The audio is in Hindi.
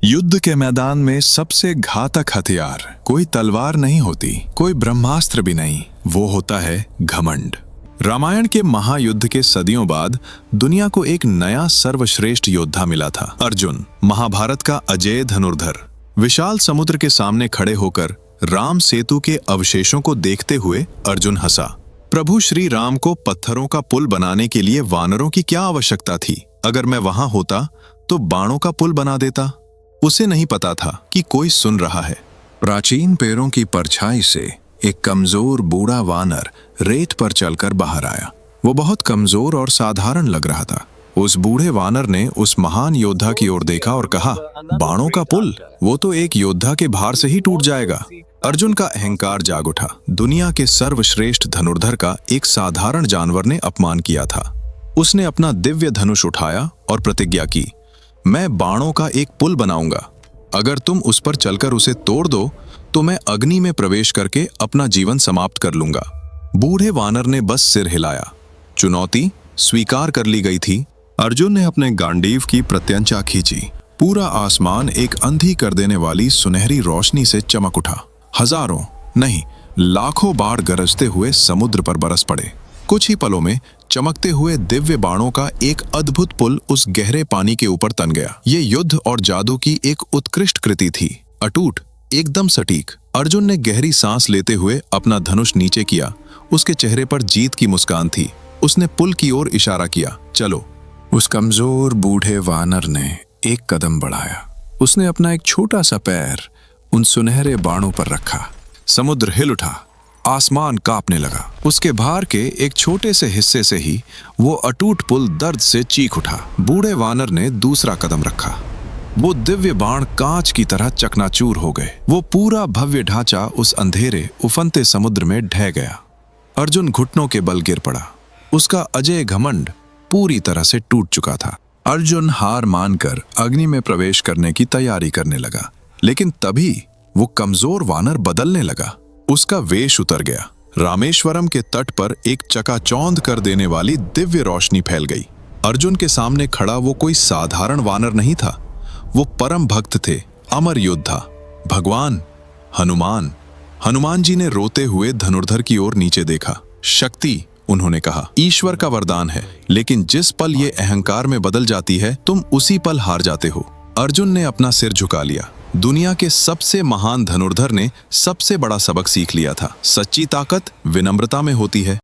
युद्ध के मैदान में सबसे घातक हथियार कोई तलवार नहीं होती, कोई ब्रह्मास्त्र भी नहीं, वो होता है घमंड। रामायण के महायुद्ध के सदियों बाद दुनिया को एक नया सर्वश्रेष्ठ योद्धा मिला था, अर्जुन। महाभारत का अजेय धनुर्धर। विशाल समुद्र के सामने खड़े होकर राम सेतु के अवशेषों को देखते हुए अर्जुन हंसा। प्रभु श्री राम को पत्थरों का पुल बनाने के लिए वानरों की क्या आवश्यकता थी? अगर मैं वहां होता तो बाणों का पुल बना देता। उसे नहीं पता था कि कोई सुन रहा है। प्राचीन पेड़ों की परछाई से एक कमजोर बूढ़ा वानर रेत पर चलकर बाहर आया। वो बहुत कमजोर और साधारण लग रहा था। उस बूढ़े वानर ने उस महान योद्धा की ओर देखा और कहा, बाणों का पुल? वो तो एक योद्धा के भार से ही टूट जाएगा। अर्जुन का अहंकार जाग उठा। दुनिया के सर्वश्रेष्ठ धनुर्धर का एक साधारण जानवर ने अपमान किया था। उसने अपना दिव्य धनुष उठाया और प्रतिज्ञा की, मैं बाणों का एक पुल बनाऊंगा। अगर तुम उस पर चलकर उसे तोड़ दो तो मैं अग्नि में प्रवेश करके अपना जीवन समाप्त कर लूंगा। बूढ़े वानर ने बस सिर हिलाया। चुनौती स्वीकार कर ली गई थी। अर्जुन ने अपने गांडीव की प्रत्यंचा खींची। पूरा आसमान एक अंधी कर देने वाली सुनहरी रोशनी से चमक उठा। हजारों नहीं, लाखों बाढ़ गरजते हुए समुद्र पर बरस पड़े। कुछ ही पलों में चमकते हुए दिव्य बाणों का एक अद्भुत पुल उस गहरे पानी के ऊपर तन गया। ये युद्ध और जादू की एक उत्कृष्ट कृति थी, अटूट, एकदम सटीक। अर्जुन ने गहरी सांस लेते हुए अपना धनुष नीचे किया। उसके चेहरे पर जीत की मुस्कान थी। उसने पुल की ओर इशारा किया, चलो। उस कमजोर बूढ़े वानर ने एक कदम बढ़ाया। उसने अपना एक छोटा सा पैर उन सुनहरे बाणों पर रखा। समुद्र हिल उठा, आसमान कांपने लगा। उसके भार के एक छोटे से हिस्से से ही वो अटूट पुल दर्द से चीख उठा। बूढ़े वानर ने दूसरा कदम रखा। वो दिव्य बाण कांच की तरह चकनाचूर हो गए। वो पूरा भव्य ढांचा उस अंधेरे उफनते समुद्र में ढह गया। अर्जुन घुटनों के बल गिर पड़ा। उसका अजेय घमंड पूरी तरह से टूट चुका था। अर्जुन हार मानकर अग्नि में प्रवेश करने की तैयारी करने लगा, लेकिन तभी वो कमजोर वानर बदलने लगा। उसका वेश उतर गया। रामेश्वरम के तट पर एक चकाचौंध कर देने वाली दिव्य रोशनी फैल गई। अर्जुन के सामने खड़ा वो कोई साधारण वानर नहीं था। वो परम भक्त थे, अमर योद्धा, भगवान हनुमान। हनुमान जी ने रोते हुए धनुर्धर की ओर नीचे देखा। शक्ति, उन्होंने कहा, ईश्वर का वरदान है, लेकिन जिस पल ये अहंकार में बदल जाती है तुम उसी पल हार जाते हो। अर्जुन ने अपना सिर झुका लिया। दुनिया के सबसे महान धनुर्धर ने सबसे बड़ा सबक सीख लिया था। सच्ची ताकत विनम्रता में होती है।